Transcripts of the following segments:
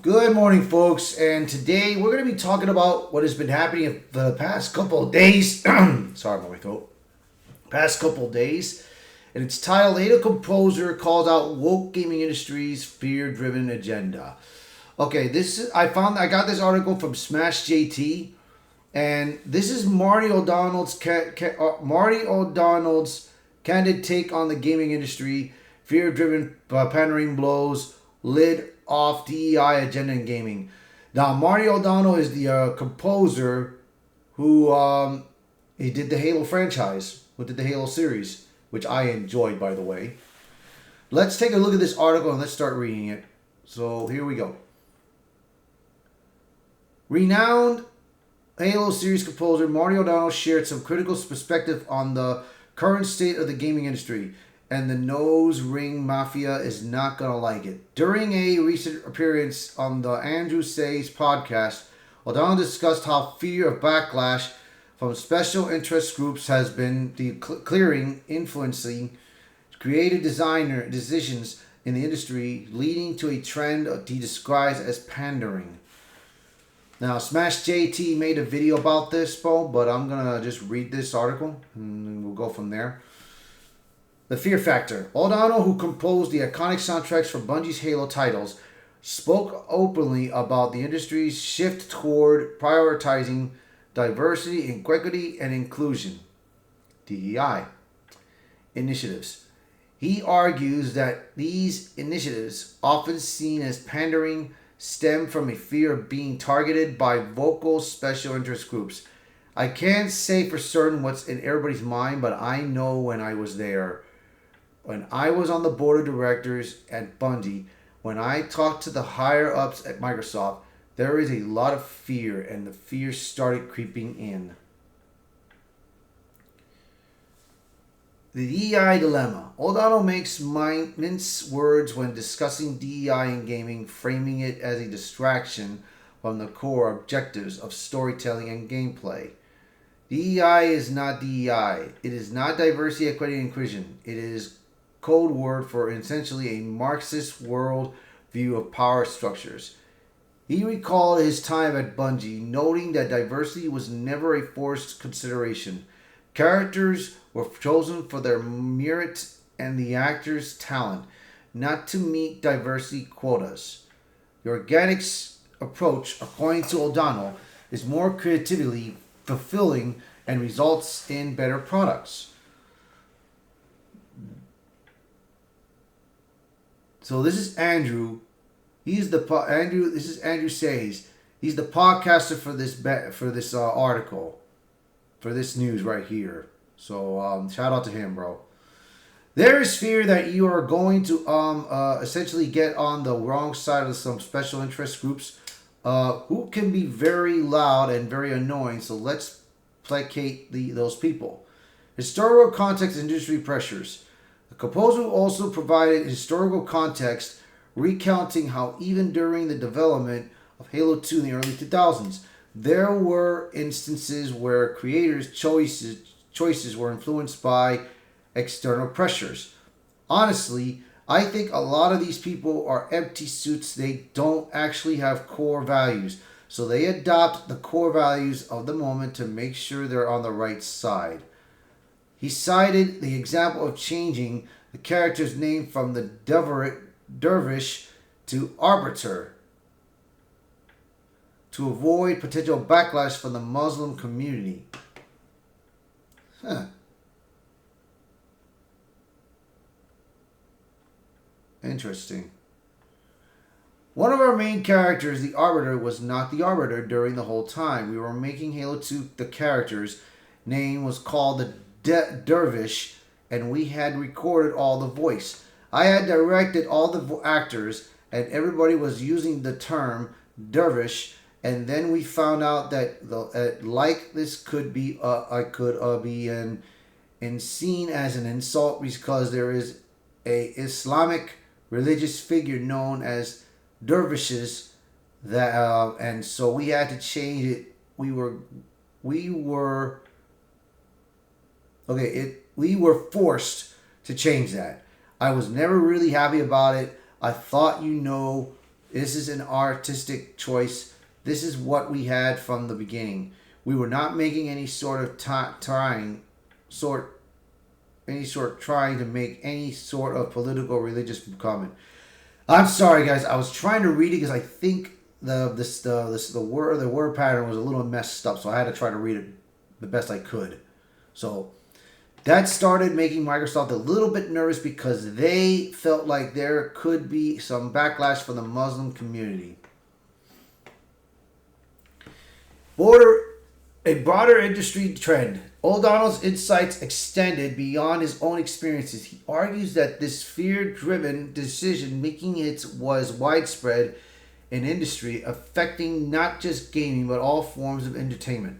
Good morning, folks, and today we're going to be talking about what has been happening for the past couple of days. Sorry about my throat. Past couple of days, and it's titled "A Composer Calls Out Woke Gaming Industry's Fear-Driven Agenda." Okay, I got this article from Smash JT, and this is Marty O'Donnell's candid take on the gaming industry. Fear-driven pandering blows lid off DEI agenda in gaming. Now, Marty O'Donnell is the composer who he did the Halo franchise, who did the Halo series, which I enjoyed, by the way. Let's take a look at this article and let's start reading it. So here we go. Renowned Halo series composer Marty O'Donnell shared some critical perspective on the current state of the gaming industry, and the nose ring mafia is not gonna like it. During a recent appearance on the Andrew Say's podcast, O'Donnell discussed how fear of backlash from special interest groups has been clearing, influencing creative designer decisions in the industry, leading to a trend he describes as pandering. Now, Smash JT made a video about this, Bo, but I'm going to just read this article and we'll go from there. The Fear Factor. O'Donnell, who composed the iconic soundtracks for Bungie's Halo titles, spoke openly about the industry's shift toward prioritizing diversity, equity, and inclusion (DEI) initiatives. He argues that these initiatives, often seen as pandering, stem from a fear of being targeted by vocal special interest groups. I can't say for certain what's in everybody's mind, but I know when I was there, when I was on the board of directors at Bungie, when I talked to the higher ups at Microsoft, there is a lot of fear, and the fear started creeping in. The DEI dilemma. O'Donnell makes mince words when discussing DEI in gaming, framing it as a distraction from the core objectives of storytelling and gameplay. DEI is not DEI. It is not diversity, equity, and inclusion. It is code word for essentially a Marxist world view of power structures. He recalled his time at Bungie, noting that diversity was never a forced consideration. Characters were chosen for their merit and the actor's talent, not to meet diversity quotas. The organic approach, according to O'Donnell, is more creatively fulfilling and results in better products. So this is Andrew. Andrew. This is Andrew Says. He's the podcaster for this article, for this news right here. So shout out to him, bro. There is fear that you are going to essentially get on the wrong side of some special interest groups who can be very loud and very annoying. So let's placate those people. Historical context and industry pressures. The composer also provided historical context, recounting how even during the development of Halo 2 in the early 2000s, there were instances where creators' choices were influenced by external pressures. Honestly, I think a lot of these people are empty suits. They don't actually have core values. So they adopt the core values of the moment to make sure they're on the right side. He cited the example of changing the character's name from the dervish to arbiter to avoid potential backlash from the Muslim community. Huh. Interesting. One of our main characters, the Arbiter, was not the Arbiter during the whole time. We were making Halo 2, the character's name was called the Dervish, and we had recorded all the voice. I had directed all the actors, and everybody was using the term Dervish, and then we found out that like this could be and seen as an insult because there is a Islamic religious figure known as dervishes that and so we had to change it. We were forced to change that. I was never really happy about it. I thought This is an artistic choice. This is what we had from the beginning. We were not making any sort of trying to make any sort of political or religious comment. I'm sorry, guys. I was trying to read it because I think the word pattern was a little messed up, so I had to try to read it the best I could. So that started making Microsoft a little bit nervous because they felt like there could be some backlash from the Muslim community. A broader industry trend. O'Donnell's insights extended beyond his own experiences. He argues that this fear-driven decision-making was widespread in industry, affecting not just gaming but all forms of entertainment.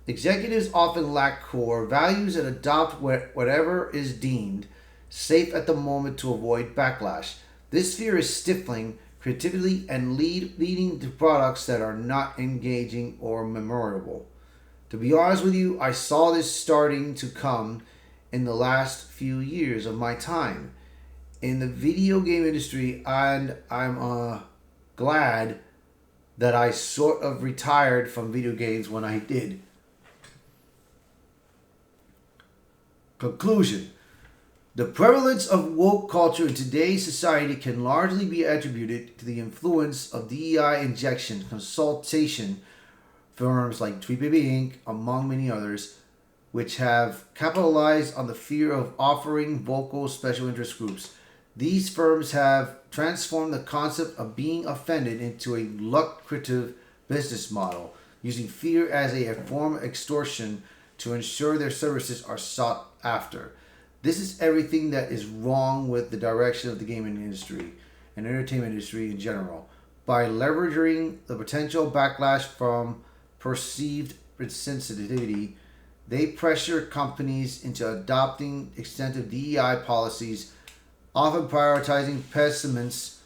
Executives often lack core values and adopt whatever is deemed safe at the moment to avoid backlash. This fear is stifling creativity and leading to products that are not engaging or memorable. To be honest with you, I saw this starting to come in the last few years of my time in the video game industry, and I'm glad that I sort of retired from video games when I did. Conclusion. The prevalence of woke culture in today's society can largely be attributed to the influence of DEI injection consultation firms like TPB Inc., among many others, which have capitalized on the fear of offering vocal special interest groups. These firms have transformed the concept of being offended into a lucrative business model, using fear as a form of extortion to ensure their services are sought after. This is everything that is wrong with the direction of the gaming industry and entertainment industry in general. By leveraging the potential backlash from perceived insensitivity, they pressure companies into adopting extensive DEI policies, often prioritizing pessimists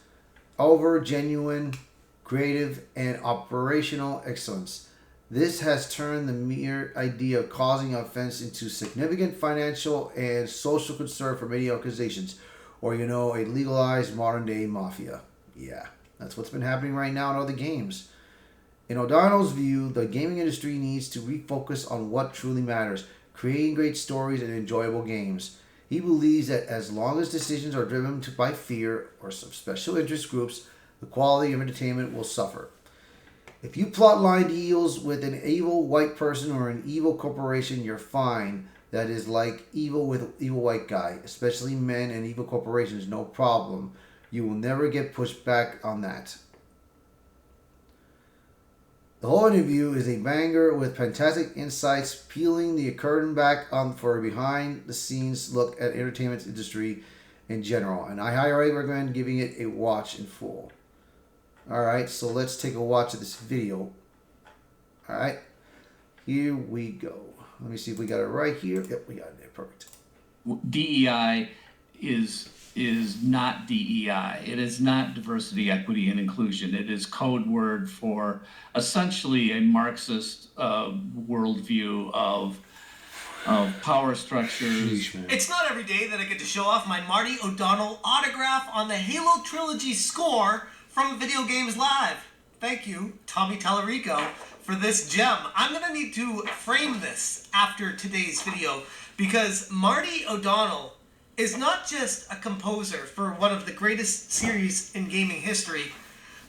over genuine, creative, and operational excellence. This has turned the mere idea of causing offense into significant financial and social concern for many organizations, or a legalized modern-day mafia. Yeah, that's what's been happening right now in other games. In O'Donnell's view, the gaming industry needs to refocus on what truly matters, creating great stories and enjoyable games. He believes that as long as decisions are driven by fear or some special interest groups, the quality of entertainment will suffer. If you plotline deals with an evil white person or an evil corporation, you're fine. That is like evil with evil white guy, especially men and evil corporations, no problem. You will never get pushed back on that. The whole interview is a banger with fantastic insights, peeling the curtain back on for a behind-the-scenes look at entertainment industry in general. And I highly recommend giving it a watch in full. Alright, so let's take a watch of this video. Alright, here we go. Let me see if we got it right here. Yep, we got it there. Perfect. DEI is not DEI. It is not diversity, equity, and inclusion. It is code word for essentially a Marxist worldview of power structures. It's not every day that I get to show off my Marty O'Donnell autograph on the Halo Trilogy score from Video Games Live. Thank you, Tommy Tallarico, for this gem. I'm going to need to frame this after today's video because Marty O'Donnell is not just a composer for one of the greatest series in gaming history,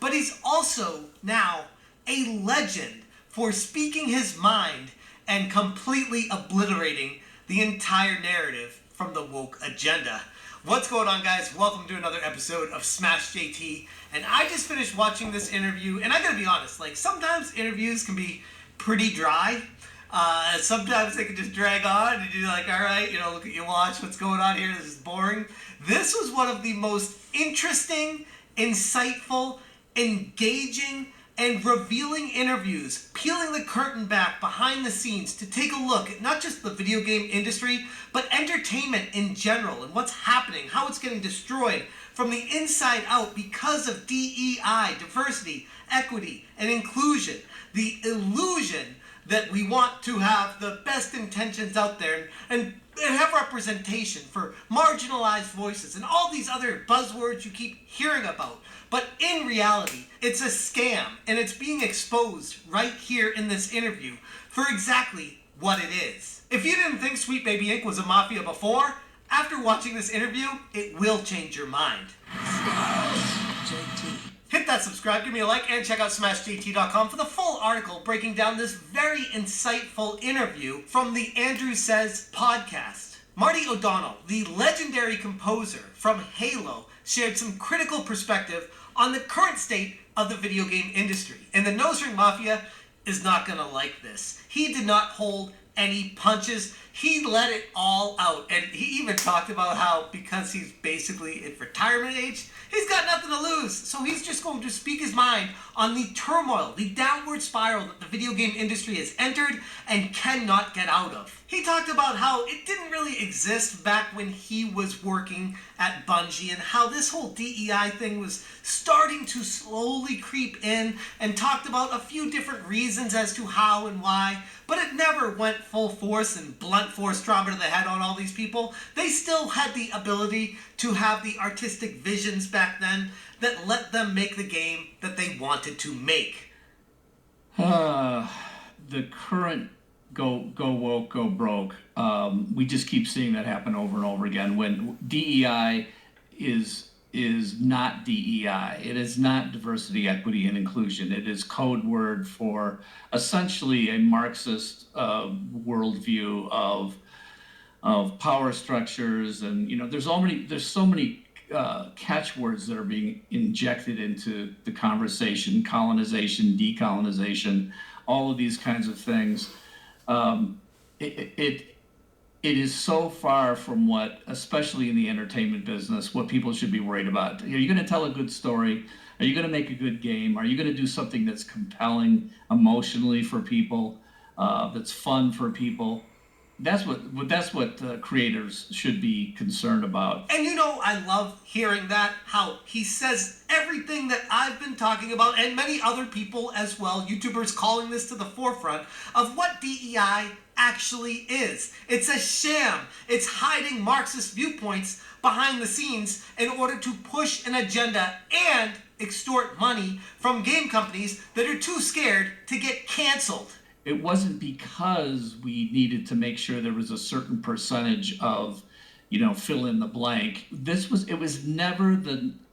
but he's also now a legend for speaking his mind and completely obliterating the entire narrative from the woke agenda. What's going on, guys? Welcome to another episode of Smash JT. And I just finished watching this interview, and I gotta be honest, sometimes interviews can be pretty dry. Sometimes they can just drag on and you're like, all right, look at your watch, what's going on here, this is boring. This was one of the most interesting, insightful, engaging, and revealing interviews, peeling the curtain back behind the scenes to take a look at not just the video game industry, but entertainment in general and what's happening, how it's getting destroyed from the inside out because of DEI, diversity, equity, and inclusion. The illusion that we want to have the best intentions out there and and have representation for marginalized voices and all these other buzzwords you keep hearing about. But in reality, it's a scam, and it's being exposed right here in this interview for exactly what it is. If you didn't think Sweet Baby Inc. was a mafia before, after watching this interview, it will change your mind. Hit that subscribe, give me a like, and check out smashjt.com for the full article breaking down this very insightful interview from the Andrew Says podcast. Marty O'Donnell, the legendary composer from Halo, shared some critical perspective on the current state of the video game industry. And the Nose Ring Mafia is not gonna like this. He did not hold any punches. He let it all out. And he even talked about how, because he's basically at retirement age, he's got nothing to lose. So he's just going to speak his mind on the turmoil, the downward spiral that the video game industry has entered and cannot get out of. He talked about how it didn't really exist back when he was working at Bungie, and how this whole DEI thing was starting to slowly creep in, and talked about a few different reasons as to how and why, but it never went full force and blunt force trauma to the head on all these people. They still had the ability to have the artistic visions back then that let them make the game that they wanted to make. The current go woke, go broke. We just keep seeing that happen over and over again. When DEI is not DEI. It is not diversity, equity, and inclusion. It is code word for essentially a Marxist worldview of power structures, and there's so many catchwords that are being injected into the conversation: colonization, decolonization, all of these kinds of things. It is so far from what, especially in the entertainment business, what people should be worried about. Are you going to tell a good story? Are you going to make a good game? Are you going to do something that's compelling emotionally for people, that's fun for people? That's what creators should be concerned about. And I love hearing that, how he says everything that I've been talking about, and many other people as well, YouTubers calling this to the forefront of what DEI actually is. It's a sham. It's hiding Marxist viewpoints behind the scenes in order to push an agenda and extort money from game companies that are too scared to get canceled. It wasn't because we needed to make sure there was a certain percentage of, fill in the blank. It was never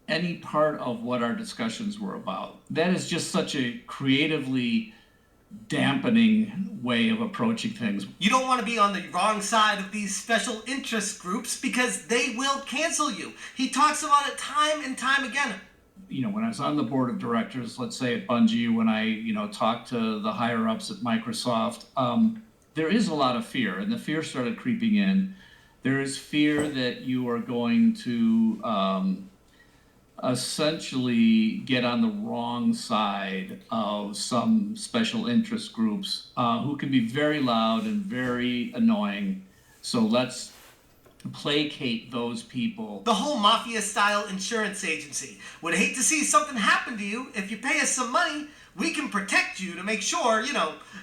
any part of what our discussions were about. That is just such a creatively dampening way of approaching things. You don't want to be on the wrong side of these special interest groups because they will cancel you. He talks about it time and time again. When I was on the board of directors, let's say at Bungie, when I, talked to the higher ups at Microsoft, there is a lot of fear, and the fear started creeping in. There is fear that you are going to essentially get on the wrong side of some special interest groups who can be very loud and very annoying. So let's placate those people. The whole mafia-style insurance agency would hate to see something happen to you. If you pay us some money, we can protect you to make sure,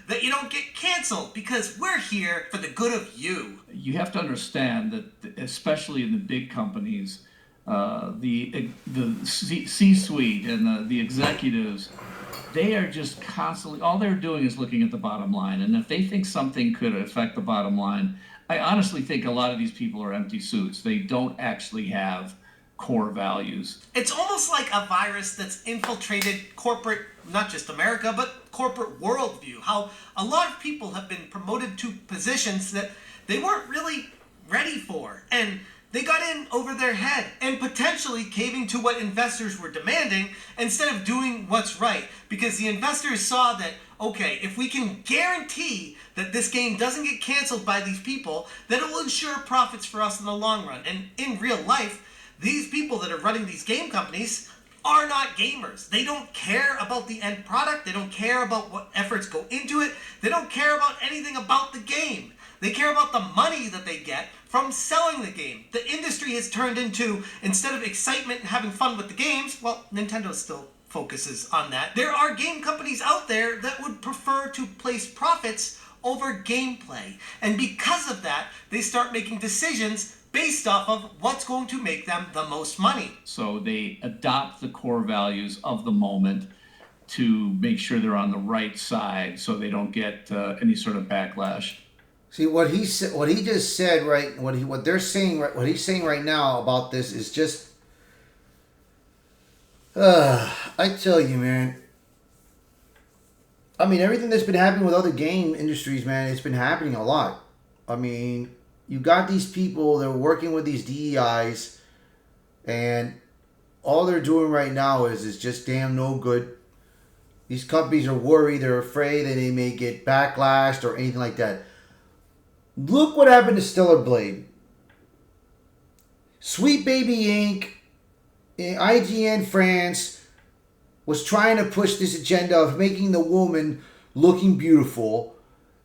that you don't get canceled, because we're here for the good of you. You have to understand that, especially in the big companies, the C-suite and the executives, they are just constantly, all they're doing is looking at the bottom line. And if they think something could affect the bottom line, I honestly think a lot of these people are empty suits. They don't actually have core values. It's almost like a virus that's infiltrated corporate, not just America, but corporate worldview. How a lot of people have been promoted to positions that they weren't really ready for. And they got in over their head and potentially caving to what investors were demanding instead of doing what's right. Because the investors saw that, okay, if we can guarantee that this game doesn't get canceled by these people, then it will ensure profits for us in the long run. And in real life, these people that are running these game companies are not gamers. They don't care about the end product. They don't care about what efforts go into it. They don't care about anything about the game. They care about the money that they get from selling the game. The industry has turned into, instead of excitement and having fun with the games, well, Nintendo still focuses on that. There are game companies out there that would prefer to place profits over gameplay. And because of that, they start making decisions based off of what's going to make them the most money. So they adopt the core values of the moment to make sure they're on the right side so they don't get any sort of backlash. See what he said. What he just said, right? What they're saying, right? What he's saying right now about this is just. I tell you, man. I mean, everything that's been happening with other game industries, man, it's been happening a lot. I mean, you got these people that are working with these DEIs, and all they're doing right now is just damn no good. These companies are worried, they're afraid that they may get backlashed or anything like that. Look what happened to Stellar Blade. Sweet Baby Inc., IGN France, was trying to push this agenda of making the woman looking beautiful,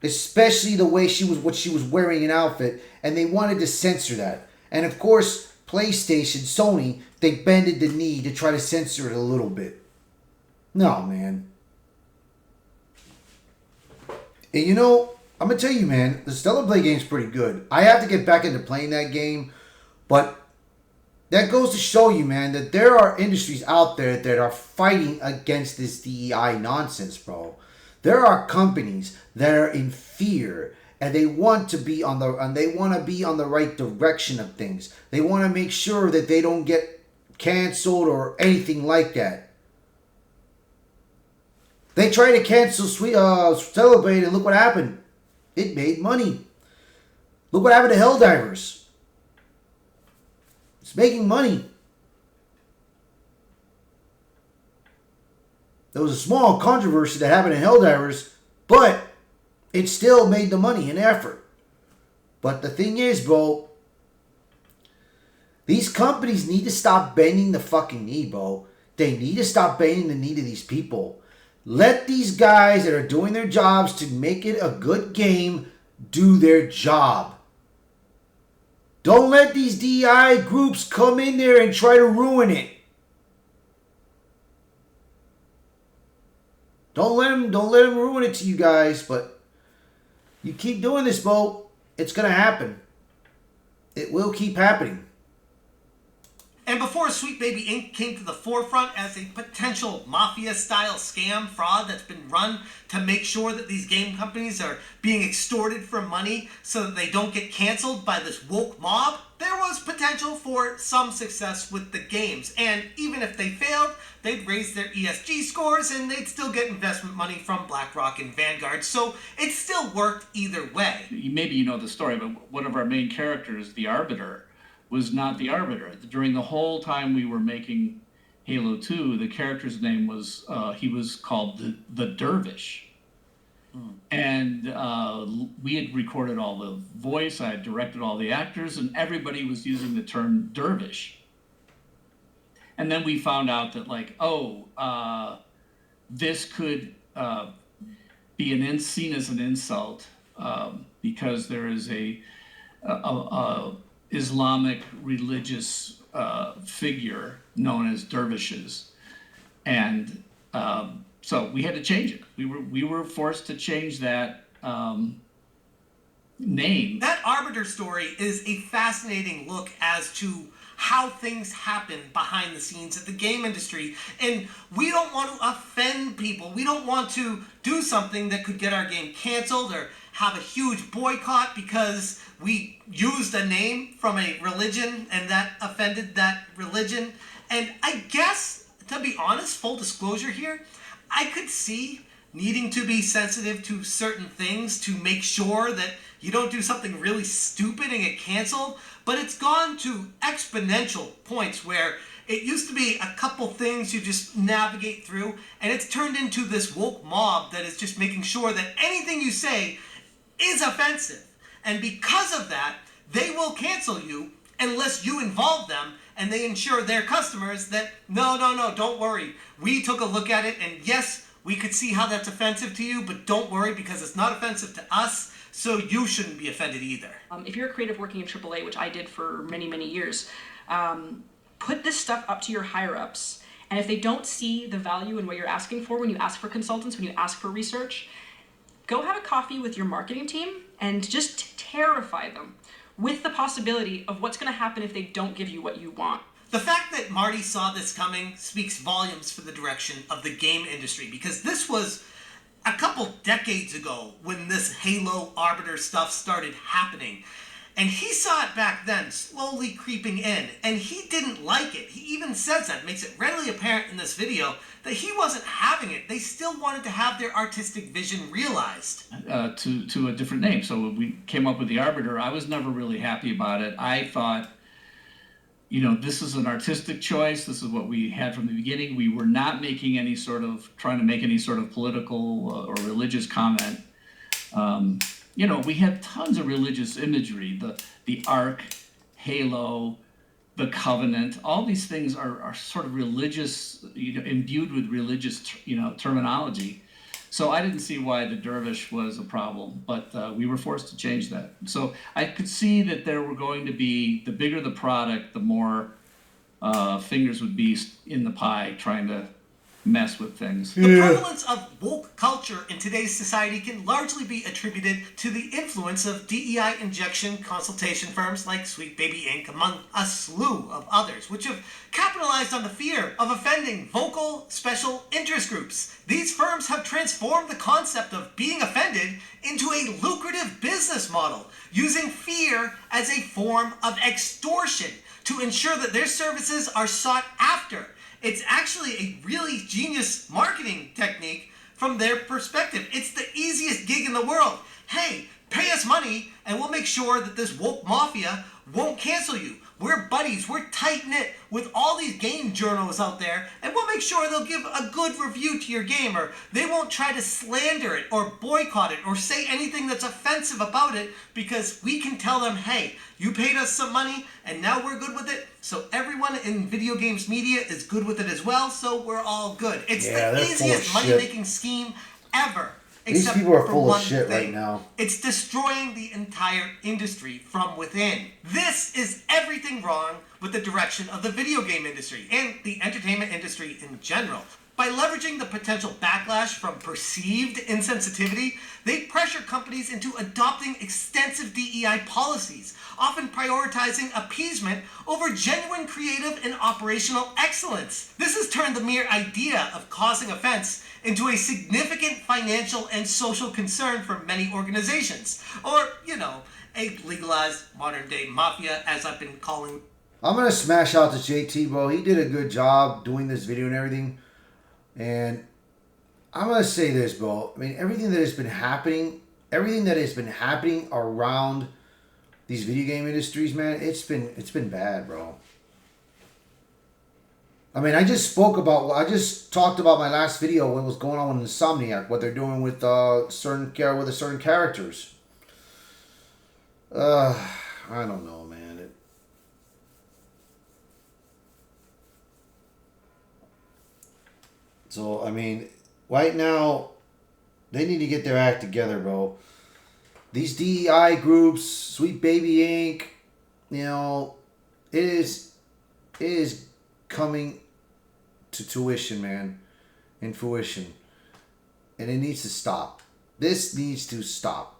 especially the way what she was wearing an outfit, and they wanted to censor that. And of course, PlayStation, Sony, they bended the knee to try to censor it a little bit. No, man. And you know, I'm going to tell you, man, the Stellar Blade game's pretty good. I have to get back into playing that game, but that goes to show you, man, that there are industries out there that are fighting against this DEI nonsense, bro. There are companies that are in fear, and they want to be on the right direction of things. They want to make sure that they don't get canceled or anything like that. They tried to cancel Stellar Blade, and look what happened. It made money. Look what happened to Helldivers. It's making money. There was a small controversy that happened in Helldivers, but it still made the money and effort. But the thing is, bro, these companies need to stop bending the fucking knee, bro. They need to stop bending the knee to these people. Let these guys that are doing their jobs to make it a good game do their job. Don't let these DEI groups come in there and try to ruin it. Don't let them ruin it to you guys, but you keep doing this, Bo, it's going to happen. It will keep happening. And before Sweet Baby Inc. came to the forefront as a potential mafia-style scam fraud that's been run to make sure that these game companies are being extorted for money so that they don't get canceled by this woke mob, there was potential for some success with the games. And even if they failed, they'd raise their ESG scores and they'd still get investment money from BlackRock and Vanguard. So it still worked either way. Maybe you know the story, but one of our main characters, the Arbiter, was not the Arbiter. During the whole time we were making Halo 2, the character's name was, he was called the Dervish. And we had recorded all the voice, I had directed all the actors, and everybody was using the term Dervish. And then we found out that, like, this could be seen as an insult because there is a Islamic religious figure known as dervishes, and so we had to change it. We were forced to change that name. That Arbiter story is a fascinating look as to how things happen behind the scenes at the game industry, and we don't want to offend people. We don't want to do something that could get our game canceled or have a huge boycott because we used a name from a religion and that offended that religion. And I guess, to be honest, full disclosure here, I could see needing to be sensitive to certain things to make sure that you don't do something really stupid and get canceled. But it's gone to exponential points where it used to be a couple things you just navigate through, and it's turned into this woke mob that is just making sure that anything you say is offensive. And because of that, they will cancel you unless you involve them and they ensure their customers that, no, don't worry. We took a look at it, and yes, we could see how that's offensive to you, but don't worry because it's not offensive to us, so you shouldn't be offended either. If you're a creative working in AAA, which I did for many, many years, put this stuff up to your higher-ups, and if they don't see the value in what you're asking for when you ask for consultants, when you ask for research, go have a coffee with your marketing team and just terrify them with the possibility of what's going to happen if they don't give you what you want. The fact that Marty saw this coming speaks volumes for the direction of the game industry, because this was a couple decades ago when this Halo Arbiter stuff started happening. And he saw it back then, slowly creeping in, and he didn't like it. He even says that, makes it readily apparent in this video, that he wasn't having it. They still wanted to have their artistic vision realized. To a different name. So when we came up with the Arbiter, I was never really happy about it. I thought, you know, this is an artistic choice. This is what we had from the beginning. We were not making trying to make any sort of political or religious comment. You know, we had tons of religious imagery, the Ark, Halo, the Covenant. All these things are sort of religious, you know, imbued with religious, terminology. So I didn't see why the dervish was a problem, but we were forced to change that. So I could see that there were going to be, the bigger the product, the more fingers would be in the pie trying to mess with things. The prevalence of woke culture in today's society can largely be attributed to the influence of DEI injection consultation firms like Sweet Baby Inc., among a slew of others, which have capitalized on the fear of offending vocal special interest groups. These firms have transformed the concept of being offended into a lucrative business model, using fear as a form of extortion to ensure that their services are sought after. It's actually a really genius marketing technique from their perspective. It's the easiest gig in the world. Hey, pay us money and we'll make sure that this woke mafia won't cancel you. We're buddies, we're tight-knit with all these game journals out there, and we'll make sure they'll give a good review to your game, or they won't try to slander it or boycott it or say anything that's offensive about it, because we can tell them, hey, you paid us some money and now we're good with it, so everyone in video games media is good with it as well, so we're all good. It's the easiest money-making scheme ever. These people are full of shit right now. It's destroying the entire industry from within. This is everything wrong with the direction of the video game industry and the entertainment industry in general. By leveraging the potential backlash from perceived insensitivity, they pressure companies into adopting extensive DEI policies, often prioritizing appeasement over genuine creative and operational excellence. This has turned the mere idea of causing offense into a significant financial and social concern for many organizations. Or, a legalized modern-day mafia, as I've been calling. I'm going to smash out to JT, bro. He did a good job doing this video and everything. And I'm going to say this, bro. I mean, everything that has been happening around these video game industries, man, it's been bad, bro. I mean, I just talked about my last video, what was going on with Insomniac, what they're doing with certain characters. I don't know, man. So, I mean, right now, they need to get their act together, bro. These DEI groups, Sweet Baby Inc., it is coming to tuition, man. In fruition. And it needs to stop. This needs to stop.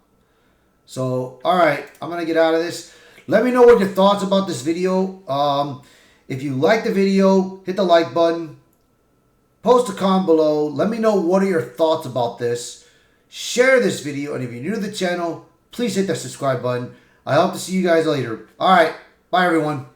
So, alright, I'm going to get out of this. Let me know what your thoughts about this video. If you like the video, hit the like button. Post a comment below. Let me know what are your thoughts about this. Share this video. And if you're new to the channel, please hit that subscribe button. I hope to see you guys later. Alright, bye everyone.